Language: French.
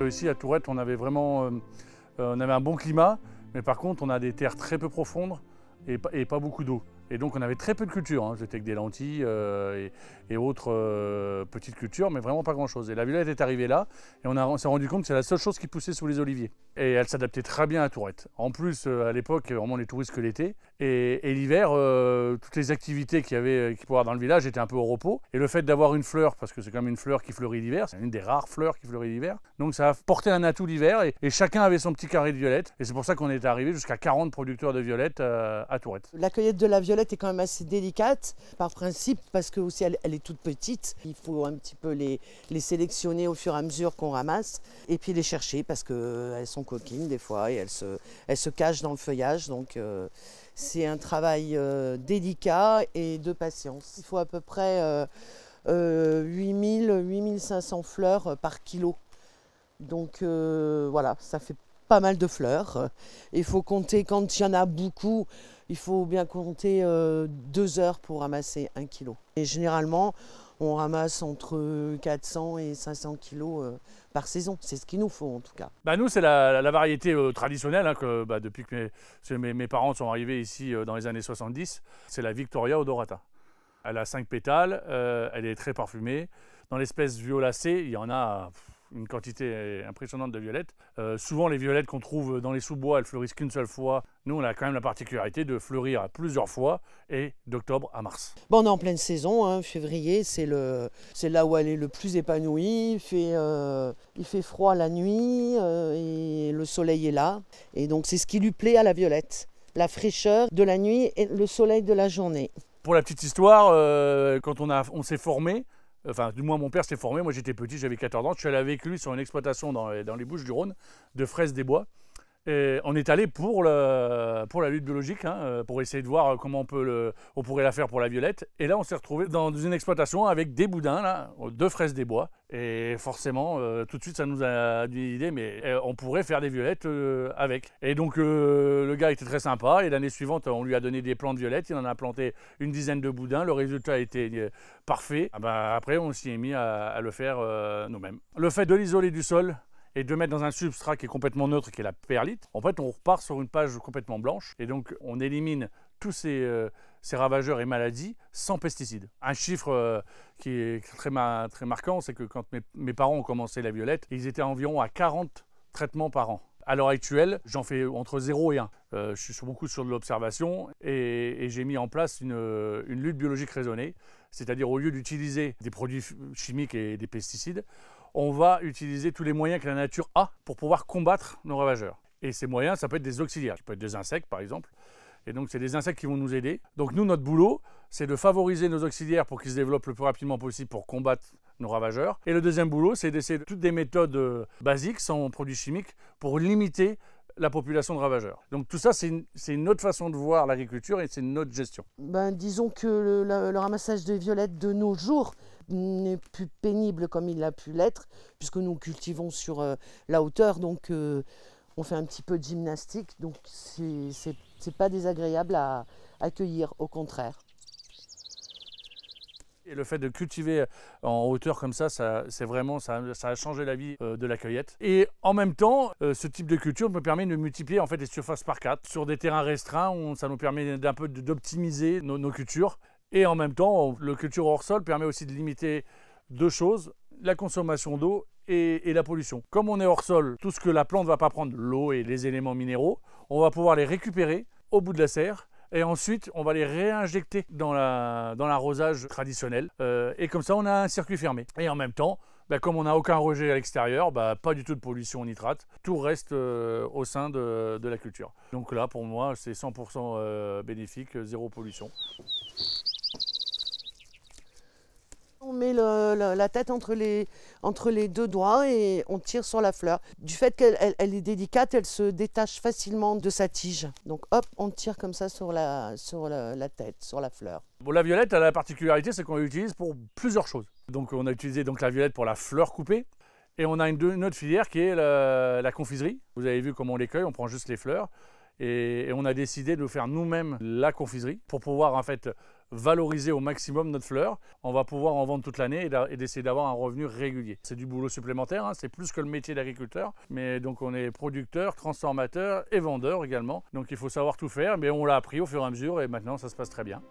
Ici à Tourette, on avait vraiment on avait un bon climat, mais par contre on a des terres très peu profondes et pas beaucoup d'eau. Et donc on avait très peu de culture, hein. J'étais avec des lentilles et autres petites cultures, mais vraiment pas grand-chose. Et la violette est arrivée là, et on s'est rendu compte que c'est la seule chose qui poussait sous les oliviers. Et elle s'adaptait très bien à Tourette. En plus, à l'époque, vraiment les touristes que l'été. Et l'hiver, toutes les activités qu'il pouvait y avoir dans le village étaient un peu au repos. Et le fait d'avoir une fleur, parce que c'est quand même une fleur qui fleurit l'hiver, c'est une des rares fleurs qui fleurit l'hiver. Donc ça a porté un atout l'hiver, et chacun avait son petit carré de violettes. Et c'est pour ça qu'on est arrivé jusqu'à 40 producteurs de violettes à Tourette. La cueillette de la violette est quand même assez délicate, par principe, parce que aussi elle est toute petite. Il faut un petit peu les sélectionner au fur et à mesure qu'on ramasse, et puis les chercher, parce qu'elles sont coquines des fois, et elles se cachent dans le feuillage. Donc c'est un travail délicat et de patience. Il faut à peu près 8 500 fleurs par kilo. Donc voilà, ça fait pas mal de fleurs. Il faut compter, quand il y en a beaucoup, il faut bien compter 2 heures pour ramasser 1 kilo. Et généralement, on ramasse entre 400 et 500 kilos par saison. C'est ce qu'il nous faut en tout cas. Nous, c'est la variété traditionnelle, hein, que depuis que mes parents sont arrivés ici dans les années 70. C'est la Victoria odorata. Elle a 5 pétales, elle est très parfumée. Dans l'espèce violacée, il y en a une quantité impressionnante de violettes. Souvent, les violettes qu'on trouve dans les sous-bois, elles fleurissent qu'une seule fois. Nous, on a quand même la particularité de fleurir plusieurs fois, et d'octobre à mars. Bon, on est en pleine saison, hein. Février, c'est là où elle est le plus épanouie. Il fait froid la nuit et le soleil est là. Et donc, c'est ce qui lui plaît à la violette. La fraîcheur de la nuit et le soleil de la journée. Pour la petite histoire, quand on s'est formé, enfin, du moins mon père s'est formé, moi j'étais petit, j'avais 14 ans, je suis allé avec lui sur une exploitation dans les Bouches-du-Rhône de fraises des bois. Et on est allé pour la lutte biologique, hein, pour essayer de voir comment on pourrait la faire pour la violette. Et là, on s'est retrouvé dans une exploitation avec des boudins, là, de fraises des bois. Et forcément, tout de suite, ça nous a donné l'idée, mais on pourrait faire des violettes avec. Et donc, le gars était très sympa. Et l'année suivante, on lui a donné des plants de violettes. Il en a planté une dizaine de boudins. Le résultat a été parfait. Après, on s'y est mis à le faire nous-mêmes. Le fait de l'isoler du sol et de le mettre dans un substrat qui est complètement neutre, qui est la perlite, en fait, on repart sur une page complètement blanche. Et donc, on élimine tous ces ravageurs et maladies sans pesticides. Un chiffre qui est très marquant, c'est que quand mes parents ont commencé la violette, ils étaient environ à 40 traitements par an. À l'heure actuelle, j'en fais entre 0 et 1. Je suis beaucoup sur de l'observation et j'ai mis en place une lutte biologique raisonnée. C'est-à-dire, au lieu d'utiliser des produits chimiques et des pesticides, on va utiliser tous les moyens que la nature a pour pouvoir combattre nos ravageurs. Et ces moyens, ça peut être des auxiliaires, ça peut être des insectes par exemple. Et donc c'est des insectes qui vont nous aider. Donc nous, notre boulot, c'est de favoriser nos auxiliaires pour qu'ils se développent le plus rapidement possible pour combattre nos ravageurs. Et le deuxième boulot, c'est d'essayer toutes des méthodes basiques, sans produits chimiques, pour limiter la population de ravageurs. Donc tout ça, c'est une autre façon de voir l'agriculture et c'est une autre gestion. Disons que le ramassage de violettes de nos jours n'est plus pénible comme il a pu l'être, puisque nous cultivons sur la hauteur, donc on fait un petit peu de gymnastique, donc c'est pas désagréable à accueillir, au contraire. Et le fait de cultiver en hauteur comme ça a changé la vie de la cueillette. Et en même temps, ce type de culture me permet de multiplier en fait les surfaces par 4. Sur des terrains restreints, ça nous permet d'un peu d'optimiser nos cultures. Et en même temps, le culture hors sol permet aussi de limiter 2 choses, la consommation d'eau et la pollution. Comme on est hors sol, tout ce que la plante ne va pas prendre, l'eau et les éléments minéraux, on va pouvoir les récupérer au bout de la serre. Et ensuite, on va les réinjecter dans l'arrosage traditionnel. Et comme ça, on a un circuit fermé. Et en même temps, comme on n'a aucun rejet à l'extérieur, pas du tout de pollution au nitrate. Tout reste au sein de la culture. Donc là, pour moi, c'est 100% bénéfique, 0 pollution. On met la tête entre les 2 doigts et on tire sur la fleur. Du fait qu'elle est délicate, elle se détache facilement de sa tige. Donc hop, on tire comme ça sur la tête, sur la fleur. Bon, la violette a la particularité, c'est qu'on l'utilise pour plusieurs choses. Donc on a utilisé la violette pour la fleur coupée. Et on a une autre filière qui est la confiserie. Vous avez vu comment on les cueille, on prend juste les fleurs. Et on a décidé de faire nous-mêmes la confiserie pour pouvoir en fait valoriser au maximum notre fleur. On va pouvoir en vendre toute l'année et d'essayer d'avoir un revenu régulier. C'est du boulot supplémentaire, hein, c'est plus que le métier d'agriculteur. Mais donc on est producteur, transformateur et vendeur également. Donc il faut savoir tout faire, mais on l'a appris au fur et à mesure et maintenant ça se passe très bien.